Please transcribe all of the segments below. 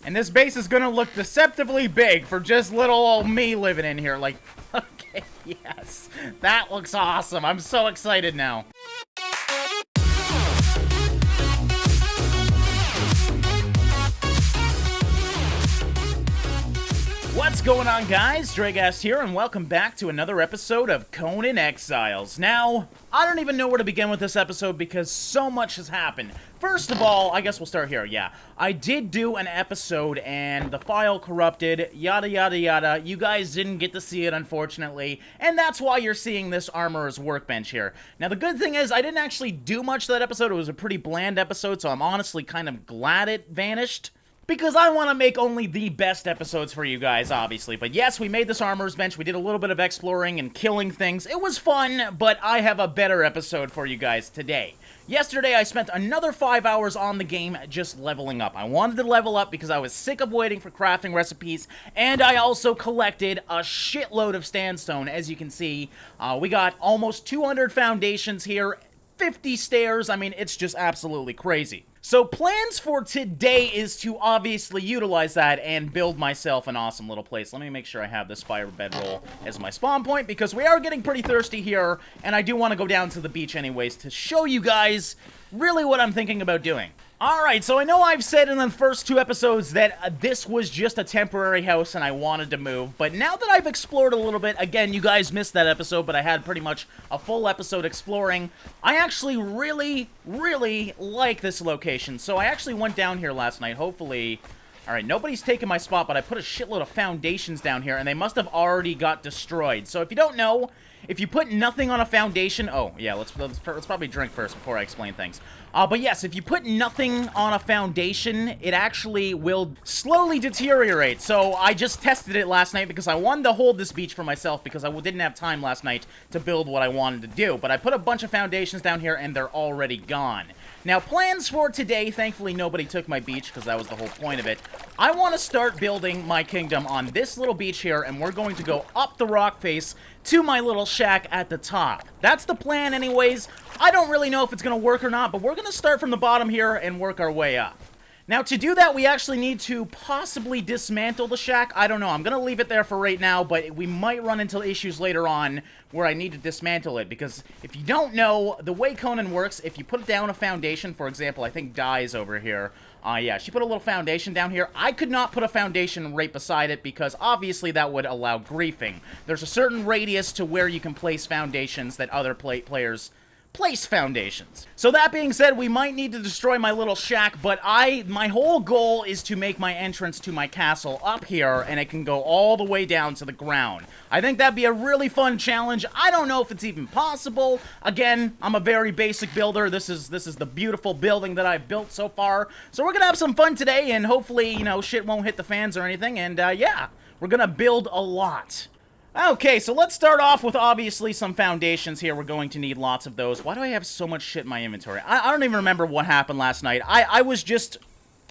And this base is gonna look deceptively big for just little old me living in here. Like, okay, yes. That looks awesome. I'm so excited now. What's going on, guys? Dragast here, and welcome back to another episode of Conan Exiles. Now, I don't even know where to begin with this episode because so much has happened. First of all, I guess we'll start here, yeah. I did do an episode, and the file corrupted, yada yada yada. You guys didn't get to see it, unfortunately, and that's why you're seeing this armorer's workbench here. Now, the good thing is, I didn't actually do much to that episode. It was a pretty bland episode, so I'm honestly kind of glad it vanished. Because I want to make only the best episodes for you guys, obviously. But yes, we made this armorer's bench. We did a little bit of exploring and killing things. It was fun, but I have a better episode for you guys today. Yesterday, I spent another 5 hours on the game just leveling up. I wanted to level up because I was sick of waiting for crafting recipes, and I also collected a shitload of sandstone. As you can see, we got almost 200 foundations here, 50 stairs. I mean, it's just absolutely crazy. So plans for today is to obviously utilize that and build myself an awesome little place. Let me make sure I have this fire bedroll as my spawn point because we are getting pretty thirsty here, and I do want to go down to the beach anyways to show you guys really what I'm thinking about doing. Alright, so I know I've said in the first two episodes that this was just a temporary house and I wanted to move, but now that I've explored a little bit, again, you guys missed that episode, but I had pretty much a full episode exploring, I actually really like this location. So I actually went down here last night, hopefully. Alright, nobody's taken my spot, but I put a shitload of foundations down here, and they must have already got destroyed. So if you don't know, if you put nothing on a foundation... Oh, yeah, let's probably drink first before I explain things. But yes, if you put nothing on a foundation, it actually will slowly deteriorate. So I just tested it last night because I wanted to hold this beach for myself because I didn't have time last night to build what I wanted to do. But I put a bunch of foundations down here, and they're already gone. Now, plans for today, thankfully nobody took my beach because that was the whole point of it. I want to start building my kingdom on this little beach here, and we're going to go up the rock face to my little shack at the top. That's the plan anyways. I don't really know if it's going to work or not, but we're going to start from the bottom here and work our way up. Now, to do that, we actually need to possibly dismantle the shack. I don't know. I'm going to leave it there for right now, but we might run into issues later on where I need to dismantle it. Because if you don't know, the way Conan works, if you put down a foundation, for example, I think Di's over here. Yeah, she put a little foundation down here. I could not put a foundation right beside it because obviously that would allow griefing. There's a certain radius to where you can place foundations that other players place foundations. So that being said, we might need to destroy my little shack, but my whole goal is to make my entrance to my castle up here, and it can go all the way down to the ground. I think that'd be a really fun challenge. I don't know if it's even possible. Again, I'm a very basic builder. This is the beautiful building that I've built so far. So we're gonna have some fun today, and hopefully, you know, shit won't hit the fans or anything, and yeah, we're gonna build a lot. Okay, so let's start off with obviously some foundations here. We're going to need lots of those. Why do I have so much shit in my inventory? I don't even remember what happened last night. I was just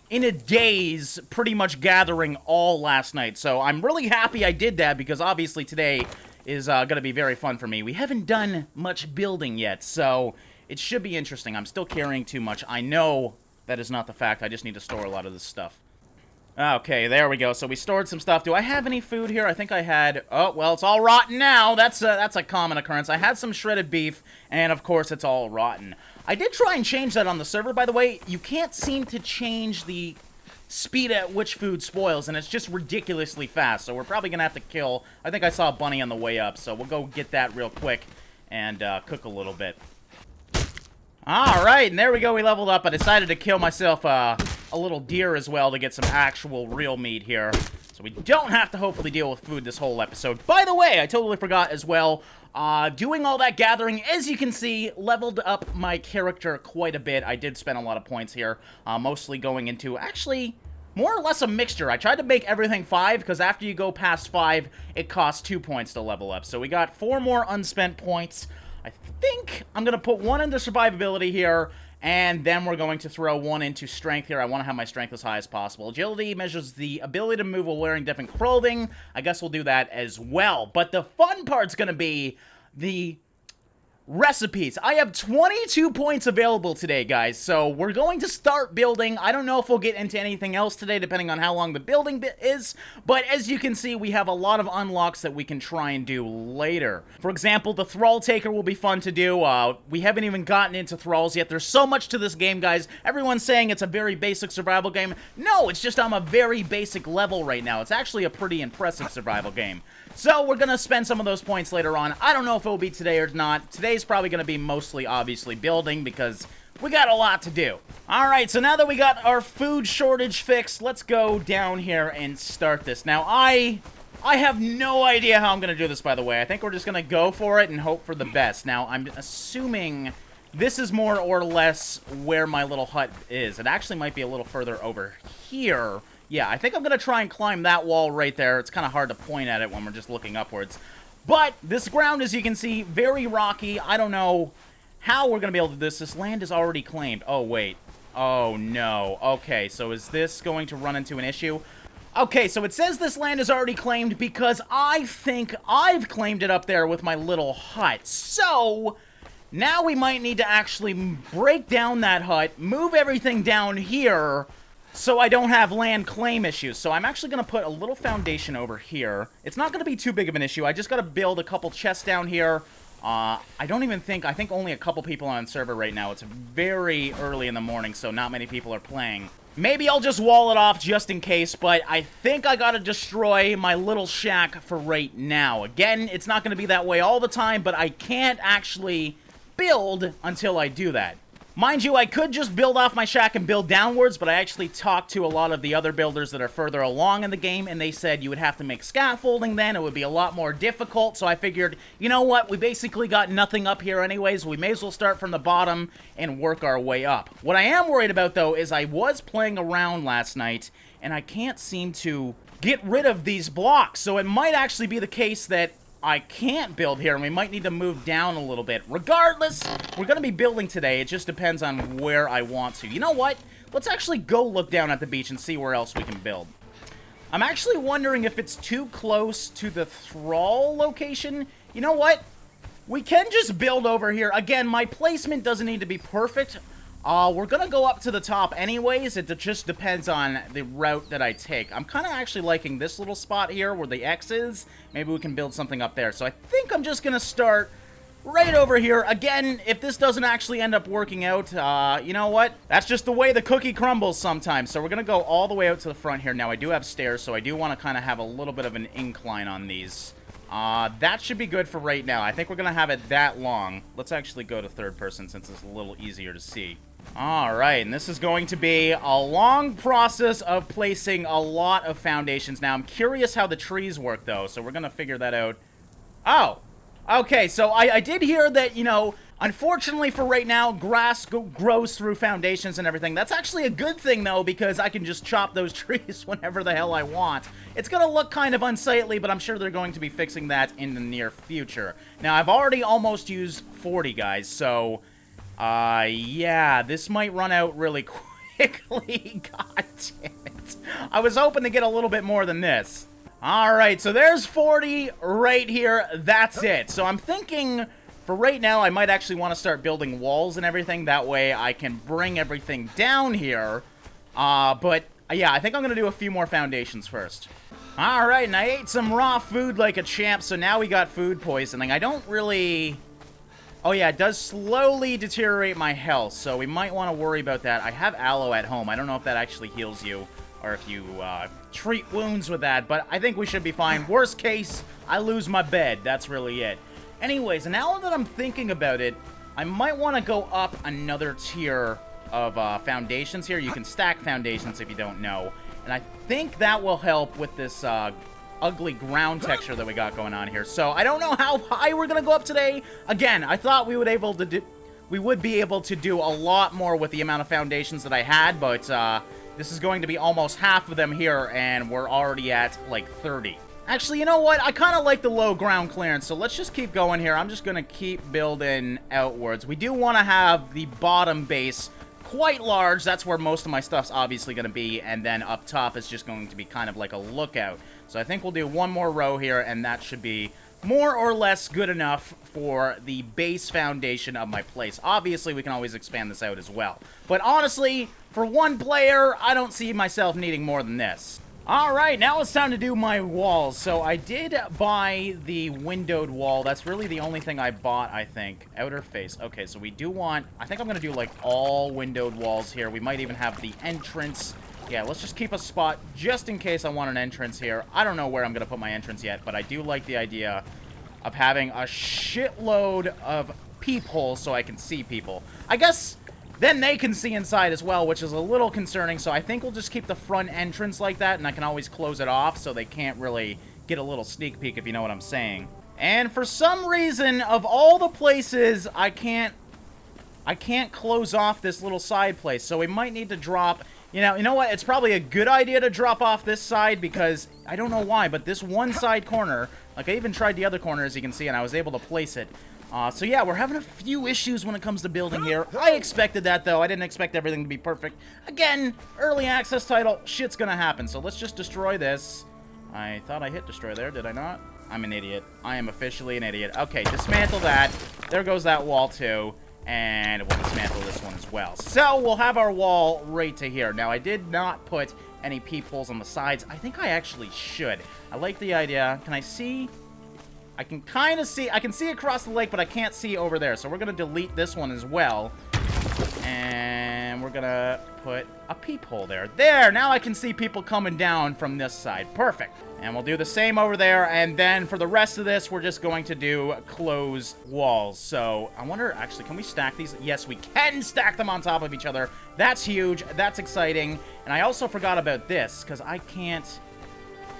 in a daze pretty much gathering all last night. So I'm really happy I did that because obviously today is going to be very fun for me. We haven't done much building yet, so it should be interesting. I'm still carrying too much. I know that is not the fact. I just need to store a lot of this stuff. Okay, there we go. So we stored some stuff. Do I have any food here? I think I had... Oh, well, it's all rotten now. That's a common occurrence. I had some shredded beef, and of course, it's all rotten. I did try and change that on the server, by the way. You can't seem to change the speed at which food spoils, and it's just ridiculously fast. So we're probably going to have to kill... I think I saw a bunny on the way up, so we'll go get that real quick and cook a little bit. Alright, and there we go. We leveled up. I decided to kill myself a little deer as well to get some actual real meat here. So we don't have to hopefully deal with food this whole episode. By the way, I totally forgot as well, doing all that gathering, as you can see, leveled up my character quite a bit. I did spend a lot of points here, mostly going into, actually, more or less a mixture. I tried to make everything 5, because after you go past 5, it costs 2 points to level up. So we got 4 more unspent points. I think I'm going to put 1 into survivability here, and then we're going to throw 1 into strength here. I want to have my strength as high as possible. Agility measures the ability to move while wearing different clothing. I guess we'll do that as well. But the fun part's going to be the recipes. I have 22 points available today, guys, so we're going to start building. I don't know if we'll get into anything else today, depending on how long the building bit is, but as you can see, we have a lot of unlocks that we can try and do later. For example, the Thrall Taker will be fun to do. We haven't even gotten into Thralls yet. There's so much to this game, guys. Everyone's saying it's a very basic survival game. No, it's just I'm a very basic level right now. It's actually a pretty impressive survival game. So we're going to spend some of those points later on. I don't know if it will be today or not. Today's probably going to be mostly, obviously, building because we got a lot to do. Alright, so now that we got our food shortage fixed, let's go down here and start this. Now, I have no idea how I'm going to do this, by the way. I think we're just going to go for it and hope for the best. Now, I'm assuming this is more or less where my little hut is. It actually might be a little further over here. Yeah, I think I'm going to try and climb that wall right there. It's kind of hard to point at it when we're just looking upwards. But this ground, as you can see, very rocky. I don't know how we're going to be able to do this. This land is already claimed. Oh, wait. Oh, no. Okay, so is this going to run into an issue? Okay, so it says this land is already claimed because I think I've claimed it up there with my little hut. So now we might need to actually break down that hut, move everything down here, so I don't have land claim issues. So I'm actually going to put a little foundation over here. It's not going to be too big of an issue. I just got to build a couple chests down here. I think only a couple people on server right now. It's very early in the morning, so not many people are playing. Maybe I'll just wall it off just in case, but I think I got to destroy my little shack for right now. Again, it's not going to be that way all the time, but I can't actually build until I do that. Mind you, I could just build off my shack and build downwards, but I actually talked to a lot of the other builders that are further along in the game, and they said you would have to make scaffolding then. It would be a lot more difficult, so I figured, you know what? We basically got nothing up here anyways. We may as well start from the bottom and work our way up. What I am worried about, though, is I was playing around last night, and I can't seem to get rid of these blocks, so it might actually be the case that I can't build here, and we might need to move down a little bit. Regardless, we're going to be building today. It just depends on where I want to. You know what? Let's actually go look down at the beach and see where else we can build. I'm actually wondering if it's too close to the Thrall location. You know what? We can just build over here. Again, my placement doesn't need to be perfect. We're going to go up to the top anyways. It just depends on the route that I take. I'm kind of actually liking this little spot here where the X is. Maybe we can build something up there. So I think I'm just going to start right over here. Again, if this doesn't actually end up working out, you know what? That's just the way the cookie crumbles sometimes. So we're going to go all the way out to the front here. Now, I do have stairs, so I do want to kind of have a little bit of an incline on these. That should be good for right now. I think we're going to have it that long. Let's actually go to third person since it's a little easier to see. Alright, and this is going to be a long process of placing a lot of foundations. Now, I'm curious how the trees work, though, so we're going to figure that out. Oh, okay, so I did hear that, you know, unfortunately for right now, grass grows through foundations and everything. That's actually a good thing, though, because I can just chop those trees whenever the hell I want. It's going to look kind of unsightly, but I'm sure they're going to be fixing that in the near future. Now, I've already almost used 40, guys, so yeah, this might run out really quickly. God damn it. I was hoping to get a little bit more than this. Alright, so there's 40 right here. That's it. So I'm thinking, for right now, I might actually want to start building walls and everything. That way I can bring everything down here. But, yeah, I think I'm going to do a few more foundations first. Alright, and I ate some raw food like a champ, so now we got food poisoning. I don't really... Oh yeah, it does slowly deteriorate my health, so we might want to worry about that. I have aloe at home. I don't know if that actually heals you, or if you treat wounds with that, but I think we should be fine. Worst case, I lose my bed. That's really it. Anyways, now that I'm thinking about it, I might want to go up another tier of foundations here. You can stack foundations if you don't know, and I think that will help with this ugly ground texture that we got going on here. So I don't know how high we're gonna go up today. Again, I thought we would be able to do a lot more with the amount of foundations that I had, but this is going to be almost half of them here, and we're already at like 30. Actually, you know what? I kind of like the low ground clearance, so let's just keep going here. I'm just gonna keep building outwards. We do want to have the bottom base quite large. That's where most of my stuff's obviously going to be, and then up top is just going to be kind of like a lookout. So I think we'll do one more row here, and that should be more or less good enough for the base foundation of my place. Obviously, we can always expand this out as well. But honestly, for one player, I don't see myself needing more than this. Alright, now it's time to do my walls. So I did buy the windowed wall. That's really the only thing I bought, I think. Outer face. Okay, so we do want... I think I'm going to do, like, all windowed walls here. We might even have the entrance. Yeah, let's just keep a spot just in case I want an entrance here. I don't know where I'm going to put my entrance yet, but I do like the idea of having a shitload of peepholes so I can see people. I guess... then they can see inside as well, which is a little concerning, so I think we'll just keep the front entrance like that, and I can always close it off so they can't really get a little sneak peek, if you know what I'm saying. And for some reason, of all the places, I can't close off this little side place, so we might need to drop... You know what? It's probably a good idea to drop off this side, because I don't know why, but this one side corner, like I even tried the other corner, as you can see, and I was able to place it. So yeah, we're having a few issues when it comes to building here. I expected that, though. I didn't expect everything to be perfect. Again, early access title, shit's gonna happen. So let's just destroy this. I thought I hit destroy there, did I not? I'm an idiot. I am officially an idiot. Okay, dismantle that. There goes that wall, too. And we'll dismantle this one as well. So we'll have our wall right to here. Now, I did not put any peepholes on the sides. I think I actually should. I like the idea. Can I see... I can kind of see, I can see across the lake, but I can't see over there. So we're going to delete this one as well. And we're going to put a peephole there. There, now I can see people coming down from this side. Perfect. And we'll do the same over there. And then for the rest of this, we're just going to do closed walls. So I wonder, actually, can we stack these? Yes, we can stack them on top of each other. That's huge. That's exciting. And I also forgot about this because I can't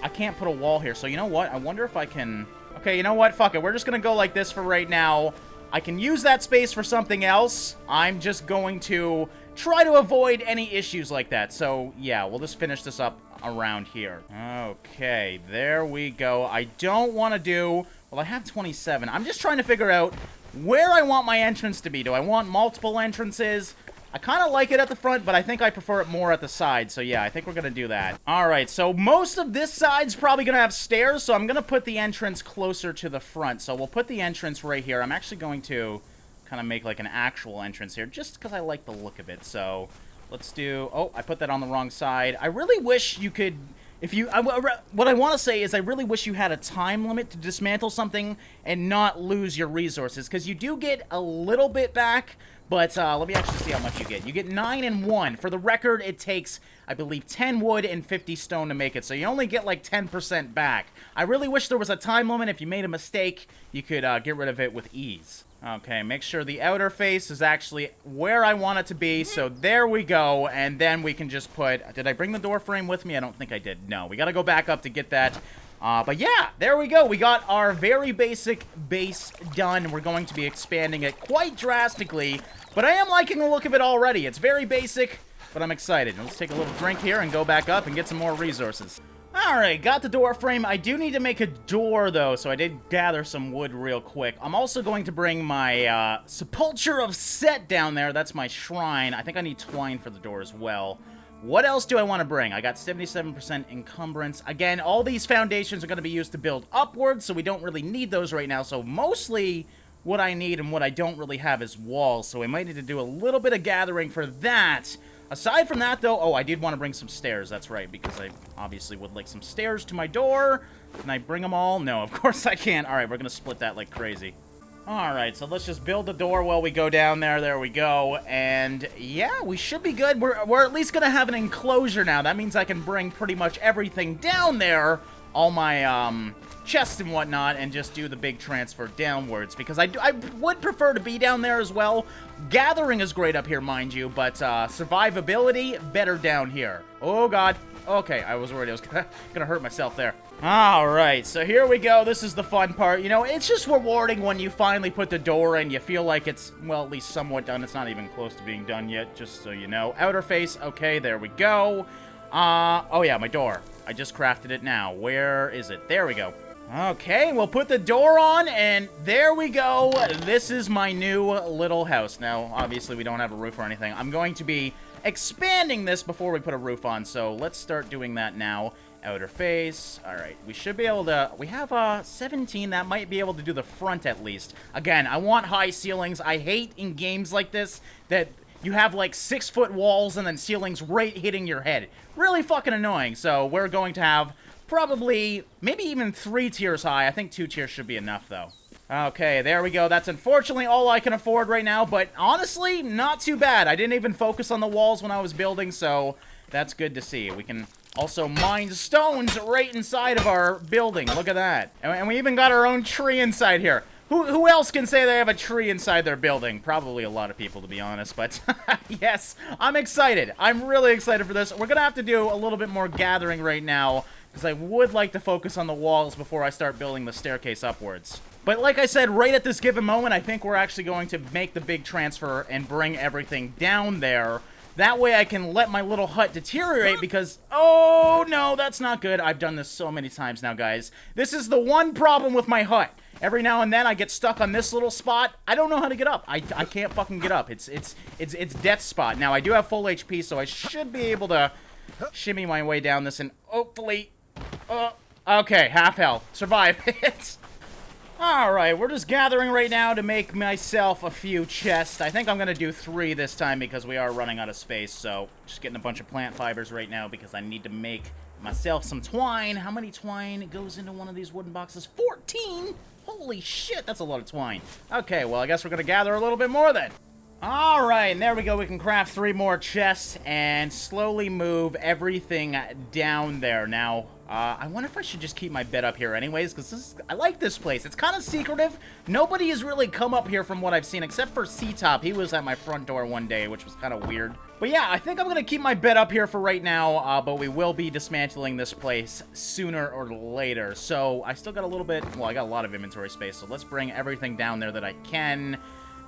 put a wall here. So you know what? I wonder if I can... Okay, you know what? Fuck it. We're just going to go like this for right now. I can use that space for something else. I'm just going to try to avoid any issues like that. So, yeah, we'll just finish this up around here. Okay, there we go. I don't want to do... Well, I have 27. I'm just trying to figure out where I want my entrance to be. Do I want multiple entrances? I kind of like it at the front, but I think I prefer it more at the side. So, yeah, I think we're going to do that. All right, so most of this side's probably going to have stairs, so I'm going to put the entrance closer to the front. So we'll put the entrance right here. I'm actually going to kind of make like an actual entrance here just because I like the look of it. So let's do... Oh, I put that on the wrong side. I really wish you could... What I want to say is I really wish you had a time limit to dismantle something and not lose your resources, because you do get a little bit back, but let me actually see how much you get. You get 9 and 1. For the record, it takes, I believe, 10 wood and 50 stone to make it, so you only get like 10% back. I really wish there was a time limit. If you made a mistake, you could get rid of it with ease. Okay, make sure the outer face is actually where I want it to be. So there we go. And then we can just put... Did I bring the door frame with me? I don't think I did. No, we got to go back up to get that. But yeah, there we go. We got our very basic base done. We're going to be expanding it quite drastically. But I am liking the look of it already. It's very basic, but I'm excited. Let's take a little drink here and go back up and get some more resources. Alright, got the door frame. I do need to make a door, though, so I did gather some wood real quick. I'm also going to bring my Sepulchre of Set down there. That's my shrine. I think I need twine for the door as well. What else do I want to bring? I got 77% encumbrance. Again, all these foundations are going to be used to build upwards, so we don't really need those right now. So mostly what I need and what I don't really have is walls, so we might need to do a little bit of gathering for that. Aside from that, though, oh, I did want to bring some stairs, that's right, because I obviously would like some stairs to my door. Can I bring them all? No, of course I can't. All right, we're going to split that like crazy. All right, so let's just build the door while we go down there. There we go. And yeah, we should be good. We're at least going to have an enclosure now. That means I can bring pretty much everything down there, all my chests and whatnot, and just do the big transfer downwards, because I would prefer to be down there as well. Gathering is great up here, mind you, but survivability, better down here. Oh, God. Okay, I was worried I was gonna hurt myself there. Alright, so here we go. This is the fun part. You know, it's just rewarding when you finally put the door in. You feel like it's, well, at least somewhat done. It's not even close to being done yet, just so you know. Outer face. Okay, there we go. Oh, yeah, my door. I just crafted it now. Where is it? There we go. Okay, we'll put the door on, and there we go. This is my new little house. Now, obviously, we don't have a roof or anything. I'm going to be expanding this before we put a roof on, so let's start doing that now. Outer face. All right, we should be able to... We have 17. That might be able to do the front at least. Again, I want high ceilings. I hate in games like this that you have like 6-foot walls and then ceilings right hitting your head. Really fucking annoying. So we're going to have probably maybe even 3 tiers high. I think 2 tiers should be enough though. Okay, there we go. That's unfortunately all I can afford right now, but honestly, not too bad. I didn't even focus on the walls when I was building, so that's good to see. We can also mine stones right inside of our building. Look at that. And we even got our own tree inside here. Who else can say they have a tree inside their building? Probably a lot of people, to be honest, but yes, I'm excited. I'm really excited for this. We're going to have to do a little bit more gathering right now, because I would like to focus on the walls before I start building the staircase upwards. But like I said, right at this given moment, I think we're actually going to make the big transfer and bring everything down there. That way I can let my little hut deteriorate because... Oh, no, that's not good. I've done this so many times now, guys. This is the one problem with my hut. Every now and then I get stuck on this little spot. I don't know how to get up. I can't fucking get up. It's death spot. Now, I do have full HP, so I should be able to shimmy my way down this and hopefully... okay, half health. Survive it. Alright, we're just gathering right now to make myself a few chests. I think I'm going to do 3 this time because we are running out of space. So, just getting a bunch of plant fibers right now because I need to make myself some twine. How many twine goes into one of these wooden boxes? 14! Holy shit, that's a lot of twine. Okay, well, I guess we're going to gather a little bit more then. Alright, and there we go. We can craft 3 more chests and slowly move everything down there. Now, I wonder if I should just keep my bed up here anyways, because I like this place. It's kind of secretive. Nobody has really come up here from what I've seen, except for C-Top. He was at my front door one day, which was kind of weird. But yeah, I think I'm going to keep my bed up here for right now, but we will be dismantling this place sooner or later. So, I still got a little bit... Well, I got a lot of inventory space, so let's bring everything down there that I can...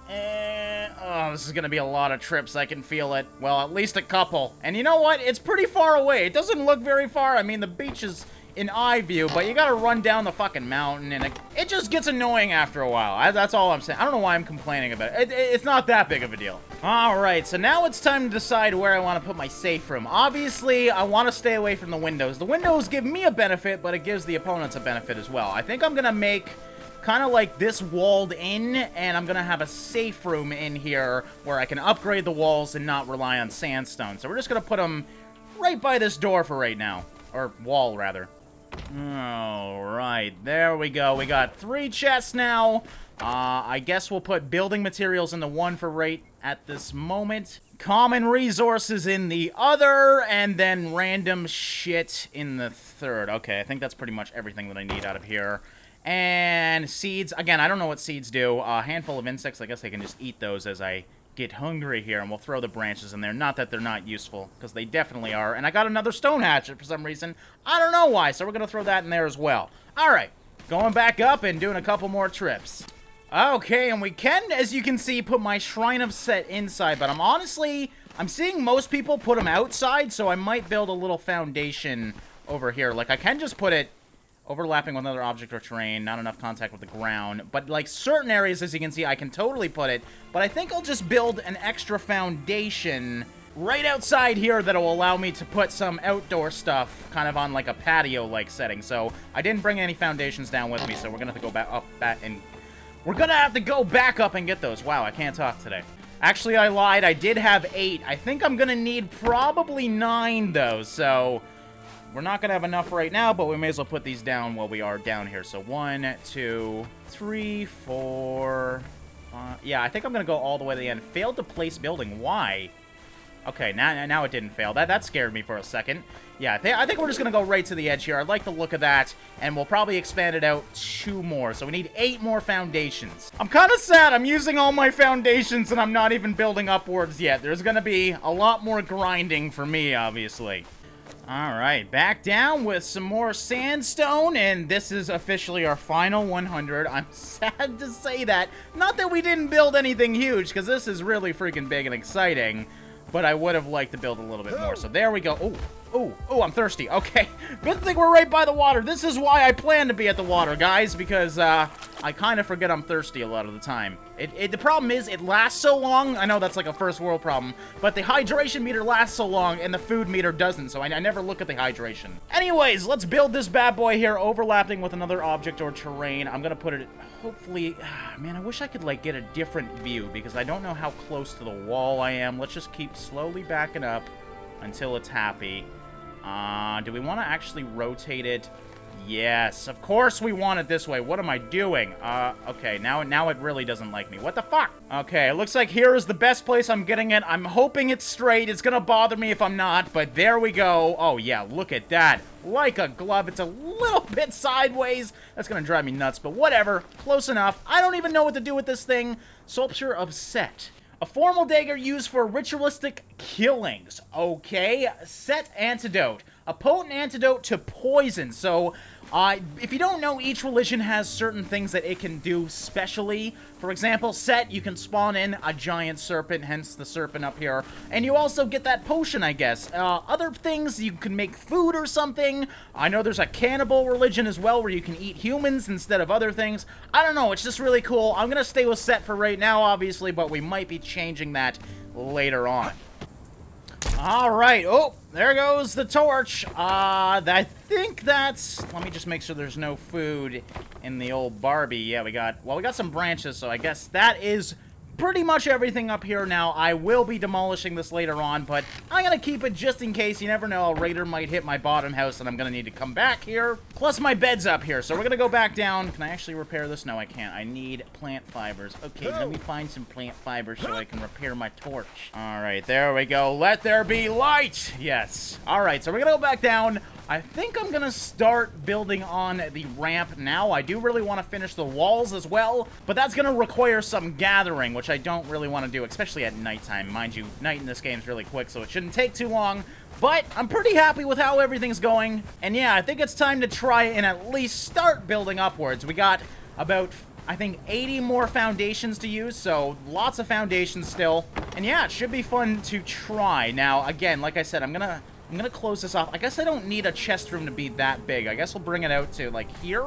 oh, this is gonna be a lot of trips. I can feel it. Well, at least a couple. And you know what? It's pretty far away. It doesn't look very far. I mean, the beach is in eye view, but you gotta run down the fucking mountain, and it just gets annoying after a while. That's all I'm saying. I don't know why I'm complaining about it. It's not that big of a deal. Alright, so now it's time to decide where I want to put my safe room. Obviously, I want to stay away from the windows. The windows give me a benefit, but it gives the opponents a benefit as well. I think I'm gonna make... kind of like this walled in, and I'm gonna have a safe room in here where I can upgrade the walls and not rely on sandstone. So we're just gonna put them right by this door for right now. Or wall, rather. Alright, there we go. We got 3 chests now. I guess we'll put building materials in the one for right at this moment. Common resources in the other, and then random shit in the third. Okay, I think that's pretty much everything that I need out of here. And seeds. Again, I don't know what seeds do. A handful of insects. I guess I can just eat those as I get hungry here. And we'll throw the branches in there. Not that they're not useful, because they definitely are. And I got another stone hatchet for some reason. I don't know why, so we're going to throw that in there as well. Alright, going back up and doing a couple more trips. Okay, and we can, as you can see, put my Shrine of Set inside. But I'm seeing most people put them outside, so I might build a little foundation over here. Like, I can just put it overlapping with another object or terrain, not enough contact with the ground. But, like, certain areas, as you can see, I can totally put it. But I think I'll just build an extra foundation right outside here that'll allow me to put some outdoor stuff kind of on, like, a patio-like setting. So, I didn't bring any foundations down with me, so we're gonna have to go back and... We're gonna have to go back up and get those. Wow, I can't talk today. Actually, I lied. I did have 8. I think I'm gonna need probably 9, though, so... We're not going to have enough right now, but we may as well put these down while we are down here. So 1, 2, 3, 4... yeah, I think I'm going to go all the way to the end. Failed to place building. Why? Okay, now it didn't fail. That scared me for a second. Yeah, I think we're just going to go right to the edge here. I like the look of that, and we'll probably expand it out 2 more. So we need 8 more foundations. I'm kind of sad. I'm using all my foundations, and I'm not even building upwards yet. There's going to be a lot more grinding for me, obviously. Alright, back down with some more sandstone, and this is officially our final 100. I'm sad to say that. Not that we didn't build anything huge, because this is really freaking big and exciting, but I would have liked to build a little bit more. So there we go. Oh, Oh, I'm thirsty. Okay. Good thing we're right by the water. This is why I plan to be at the water, guys, because I kind of forget I'm thirsty a lot of the time. The problem is it lasts so long. I know that's like a first world problem, but the hydration meter lasts so long and the food meter doesn't, so I never look at the hydration. Anyways, let's build this bad boy here, overlapping with another object or terrain. I'm gonna put it, hopefully, man, I wish I could, like, get a different view, because I don't know how close to the wall I am. Let's just keep slowly backing up until it's happy. Do we want to actually rotate it? Yes, of course we want it this way. What am I doing? Okay, now it really doesn't like me. What the fuck? Okay, it looks like here is the best place I'm getting it. I'm hoping it's straight. It's gonna bother me if I'm not, but there we go. Oh, yeah, look at that. Like a glove. It's a little bit sideways. That's gonna drive me nuts, but whatever. Close enough. I don't even know what to do with this thing. Sculpture of Set. A formal dagger used for ritualistic killings. Okay, Set antidote. A potent antidote to poison. So, if you don't know, each religion has certain things that it can do specially. For example, Set, you can spawn in a giant serpent, hence the serpent up here. And you also get that potion, I guess. Other things, you can make food or something. I know there's a cannibal religion as well, where you can eat humans instead of other things. I don't know, it's just really cool. I'm gonna stay with Set for right now, obviously, but we might be changing that later on. Alright, oh, there goes the torch. I think that's... Let me just make sure there's no food in the old Barbie. Yeah, we got some branches, so I guess that is pretty much everything up here now. I will be demolishing this later on, but I'm gonna keep it just in case. You never know, a raider might hit my bottom house and I'm gonna need to come back here. Plus my bed's up here, so we're gonna go back down. Can I actually repair this? No, I can't. I need plant fibers. Okay, let me find some plant fibers so I can repair my torch. Alright, there we go. Let there be light! Yes. Alright, so we're gonna go back down. I think I'm gonna start building on the ramp now. I do really want to finish the walls as well, but that's gonna require some gathering, which I don't really want to do, especially at nighttime. Mind you, night in this game is really quick, so it shouldn't take too long. But I'm pretty happy with how everything's going. And yeah, I think it's time to try and at least start building upwards. We got about, I think, 80 more foundations to use, so lots of foundations still. And yeah, it should be fun to try. Now, again, like I said, I'm gonna close this off. I guess I don't need a chest room to be that big. I guess we'll bring it out to, like, here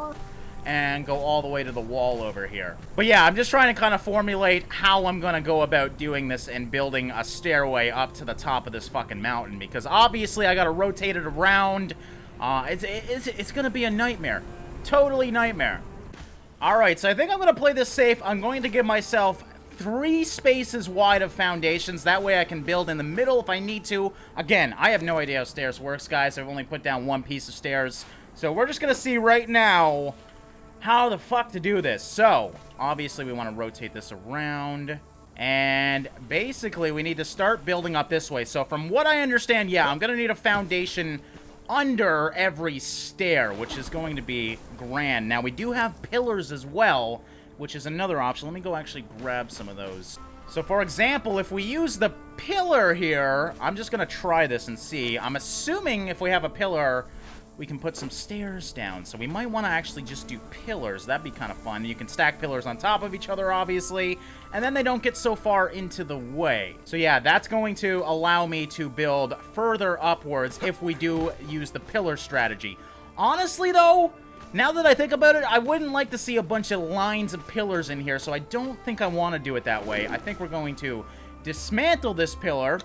and go all the way to the wall over here. But yeah, I'm just trying to kind of formulate how I'm gonna go about doing this and building a stairway up to the top of this fucking mountain, because obviously I gotta rotate it around. It's gonna be a nightmare. Totally nightmare. Alright, so I think I'm gonna play this safe. I'm going to give myself 3 spaces wide of foundations. That way I can build in the middle if I need to. Again, I have no idea how stairs works, guys. I've only put down 1 piece of stairs. So we're just gonna see right now how the fuck to do this. So, obviously we want to rotate this around. And basically we need to start building up this way. So from what I understand, yeah, I'm gonna need a foundation under every stair, which is going to be grand. Now we do have pillars as well, which is another option. Let me go actually grab some of those. So, for example, if we use the pillar here, I'm just going to try this and see. I'm assuming if we have a pillar, we can put some stairs down. So we might want to actually just do pillars. That'd be kind of fun. You can stack pillars on top of each other, obviously, and then they don't get so far into the way. So yeah, that's going to allow me to build further upwards if we do use the pillar strategy. Honestly, though, now that I think about it, I wouldn't like to see a bunch of lines of pillars in here, so I don't think I want to do it that way. I think we're going to dismantle this pillar,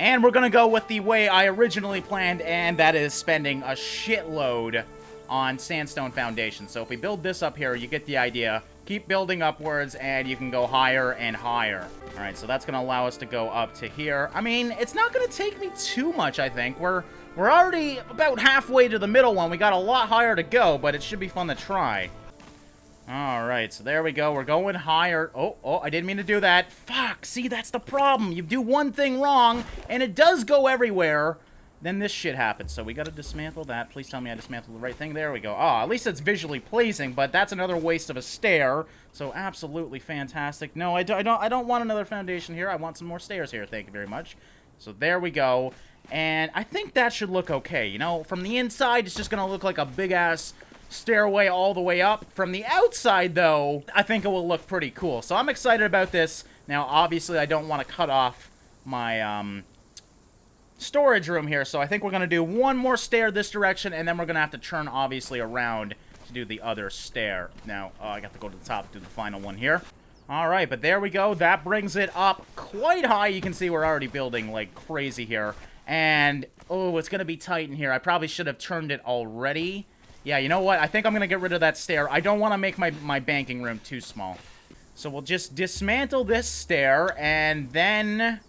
and we're going to go with the way I originally planned, and that is spending a shitload on sandstone foundation. So if we build this up here, you get the idea. Keep building upwards, and you can go higher and higher. All right, so that's going to allow us to go up to here. I mean, it's not going to take me too much, I think. We're already about halfway to the middle one. We got a lot higher to go, but it should be fun to try. All right, so there we go. We're going higher. Oh, I didn't mean to do that. Fuck, see, that's the problem. You do one thing wrong, and it does go everywhere. Then this shit happens. So we got to dismantle that. Please tell me I dismantled the right thing. There we go. Oh, at least it's visually pleasing, but that's another waste of a stair. So absolutely fantastic. No, I don't want another foundation here. I want some more stairs here. Thank you very much. So there we go. And I think that should look okay. You know, from the inside, it's just going to look like a big-ass stairway all the way up. From the outside, though, I think it will look pretty cool. So I'm excited about this. Now, obviously, I don't want to cut off my storage room here. So I think we're going to do one more stair this direction, and then we're going to have to turn, obviously, around to do the other stair. Now, I got to go to the top to do the final one here. All right, but there we go. That brings it up quite high. You can see we're already building like crazy here. And, oh, it's going to be tight in here. I probably should have turned it already. Yeah, you know what? I think I'm going to get rid of that stair. I don't want to make my banking room too small. So we'll just dismantle this stair, and then...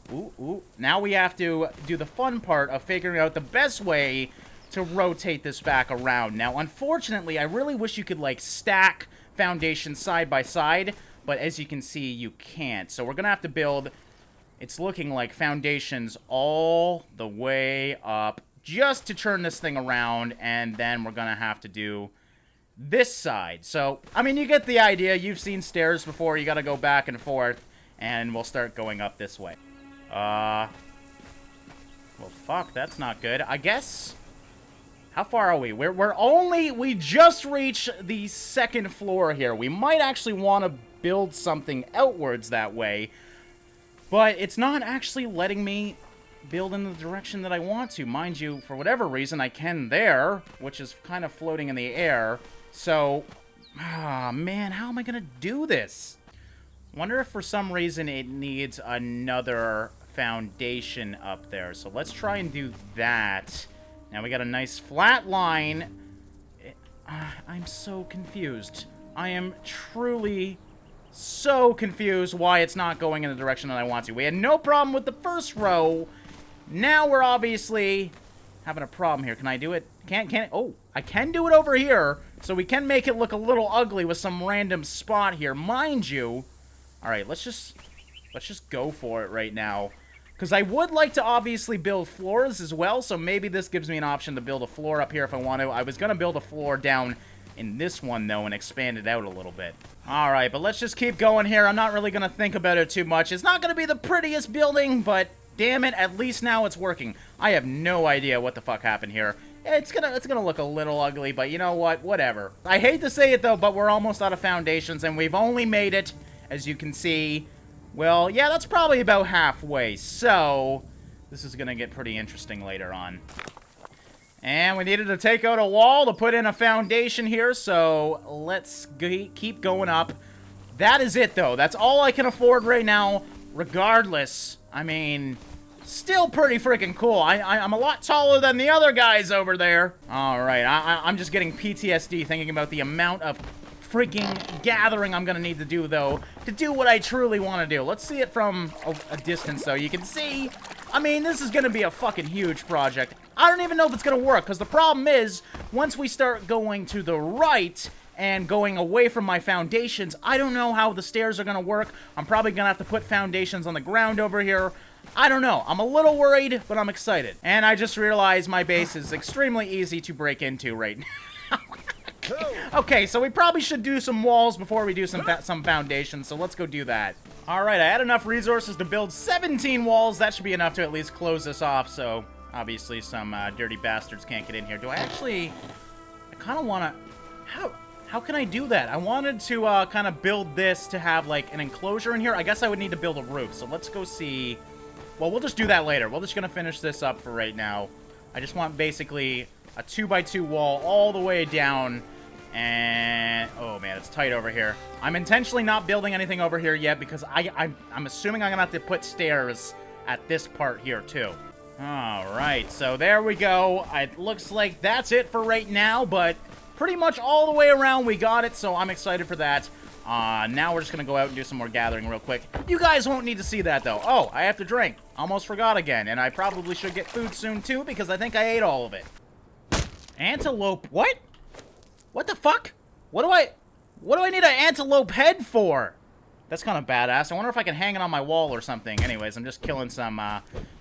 now we have to do the fun part of figuring out the best way to rotate this back around. Now, unfortunately, I really wish you could, like, stack foundations side by side, but as you can see, you can't. So we're going to have to build... It's looking like foundations all the way up just to turn this thing around, and then we're going to have to do this side. So, I mean, you get the idea. You've seen stairs before. You got to go back and forth, and we'll start going up this way. Well, fuck, that's not good. I guess... How far are we? We just reached the second floor here. We might actually want to build something outwards that way. But it's not actually letting me build in the direction that I want to. Mind you, for whatever reason, I can there, which is kind of floating in the air. So, man, how am I going to do this? Wonder if for some reason it needs another foundation up there. So let's try and do that. Now we got a nice flat line. I'm so confused. I am truly... so confused why it's not going in the direction that I want to. We had no problem with the first row. Now we're obviously having a problem here. Can I do it? Oh, I can do it over here. So we can make it look a little ugly with some random spot here. Mind you. All right, let's just go for it right now. Because I would like to obviously build floors as well. So maybe this gives me an option to build a floor up here if I want to. I was going to build a floor down in this one, though, and expand it out a little bit. Alright, but let's just keep going here. I'm not really going to think about it too much. It's not going to be the prettiest building, but damn it, at least now it's working. I have no idea what the fuck happened here. It's gonna look a little ugly, but you know what? Whatever. I hate to say it, though, but we're almost out of foundations, and we've only made it, as you can see... Well, yeah, that's probably about halfway, so... This is going to get pretty interesting later on. And we needed to take out a wall to put in a foundation here, so let's keep going up. That is it, though. That's all I can afford right now, regardless. I mean, still pretty freaking cool. I'm a lot taller than the other guys over there. All right, I'm just getting PTSD thinking about the amount of freaking gathering I'm going to need to do, though, to do what I truly want to do. Let's see it from a distance, though. You can see, I mean, this is going to be a fucking huge project. I don't even know if it's going to work, because the problem is, once we start going to the right and going away from my foundations, I don't know how the stairs are going to work. I'm probably going to have to put foundations on the ground over here. I don't know. I'm a little worried, but I'm excited. And I just realized my base is extremely easy to break into right now. Okay, so we probably should do some walls before we do some foundations, so let's go do that. Alright, I had enough resources to build 17 walls. That should be enough to at least close this off, so obviously some dirty bastards can't get in here. I kind of want to... How can I do that? I wanted to kind of build this to have, like, an enclosure in here. I guess I would need to build a roof, so let's go see... Well, we'll just do that later. We're just going to finish this up for right now. I just want basically a 2x2 wall all the way down. And, oh man, it's tight over here. I'm intentionally not building anything over here yet because I'm assuming I'm going to have to put stairs at this part here too. Alright, so there we go. It looks like that's it for right now, but pretty much all the way around we got it, so I'm excited for that. Now we're just going to go out and do some more gathering real quick. You guys won't need to see that though. Oh, I have to drink. Almost forgot again, and I probably should get food soon too because I think I ate all of it. Antelope, what? What the fuck? What do I need an antelope head for? That's kind of badass. I wonder if I can hang it on my wall or something. Anyways, I'm just killing some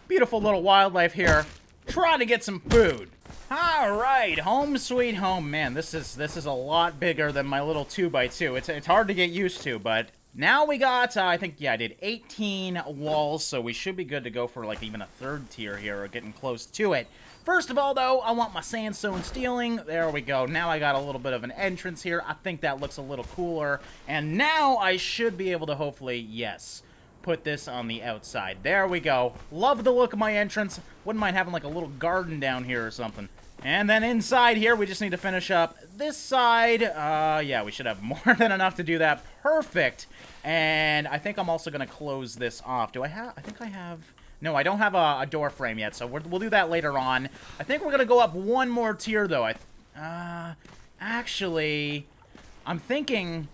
beautiful little wildlife here. Trying to get some food. Alright, home sweet home. Man, this is a lot bigger than my little 2x2. It's hard to get used to, but now we got, I think, yeah, I did 18 walls, so we should be good to go for, like, even a third tier here, or getting close to it. First of all, though, I want my sandstone stealing. There we go. Now I got a little bit of an entrance here. I think that looks a little cooler. And now I should be able to hopefully, yes, put this on the outside. There we go. Love the look of my entrance. Wouldn't mind having like a little garden down here or something. And then inside here, we just need to finish up this side. Yeah, we should have more than enough to do that. Perfect. And I think I'm also going to close this off. Do I have... I think I have... No, I don't have a door frame yet, so we'll do that later on. I think we're going to go up one more tier, though. Actually, I'm thinking...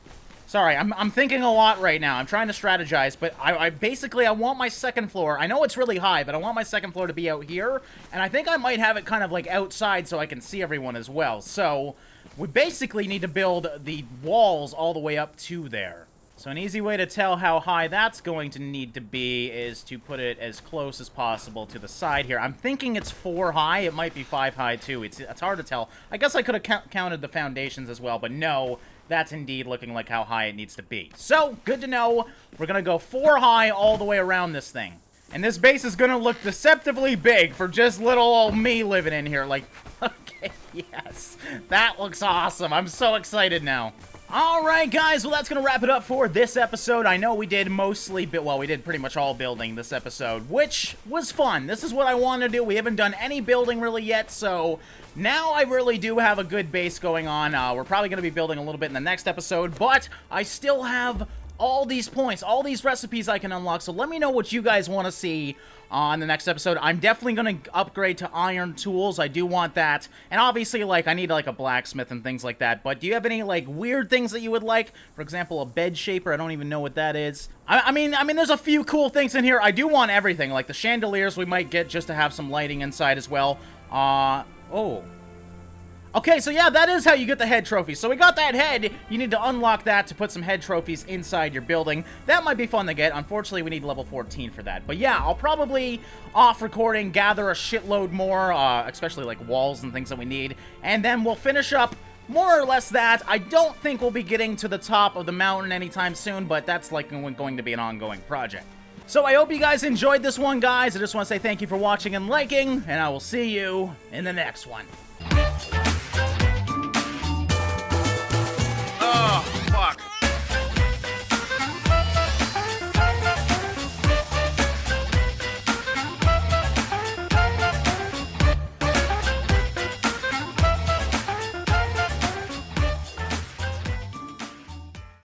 Sorry, I'm thinking a lot right now. I'm trying to strategize, but I basically, I want my second floor. I know it's really high, but I want my second floor to be out here, and I think I might have it kind of like outside so I can see everyone as well. So, we basically need to build the walls all the way up to there. So an easy way to tell how high that's going to need to be is to put it as close as possible to the side here. I'm thinking it's 4 high. It might be 5 high, too. It's hard to tell. I guess I could have counted the foundations as well, but no, that's indeed looking like how high it needs to be. So, good to know. We're going to go 4 high all the way around this thing. And this base is going to look deceptively big for just little old me living in here. Like, okay, yes. That looks awesome. I'm so excited now. Alright guys, well that's going to wrap it up for this episode. I know we did mostly, well we did pretty much all building this episode, which was fun. This is what I wanted to do. We haven't done any building really yet, so now I really do have a good base going on. We're probably going to be building a little bit in the next episode, but I still have all these points, all these recipes I can unlock, so let me know what you guys want to see on the next episode. I'm definitely going to upgrade to iron tools. I do want that. And obviously, like, I need, like, a blacksmith and things like that. But do you have any, like, weird things that you would like? For example, a bed shaper. I don't even know what that is. I mean, there's a few cool things in here. I do want everything. Like, the chandeliers we might get just to have some lighting inside as well. Oh. Okay, so yeah, that is how you get the head trophy. So we got that head. You need to unlock that to put some head trophies inside your building. That might be fun to get. Unfortunately, we need level 14 for that. But yeah, I'll probably, off recording, gather a shitload more, especially like walls and things that we need. And then we'll finish up more or less that. I don't think we'll be getting to the top of the mountain anytime soon, but that's like going to be an ongoing project. So I hope you guys enjoyed this one, guys. I just want to say thank you for watching and liking, and I will see you in the next one.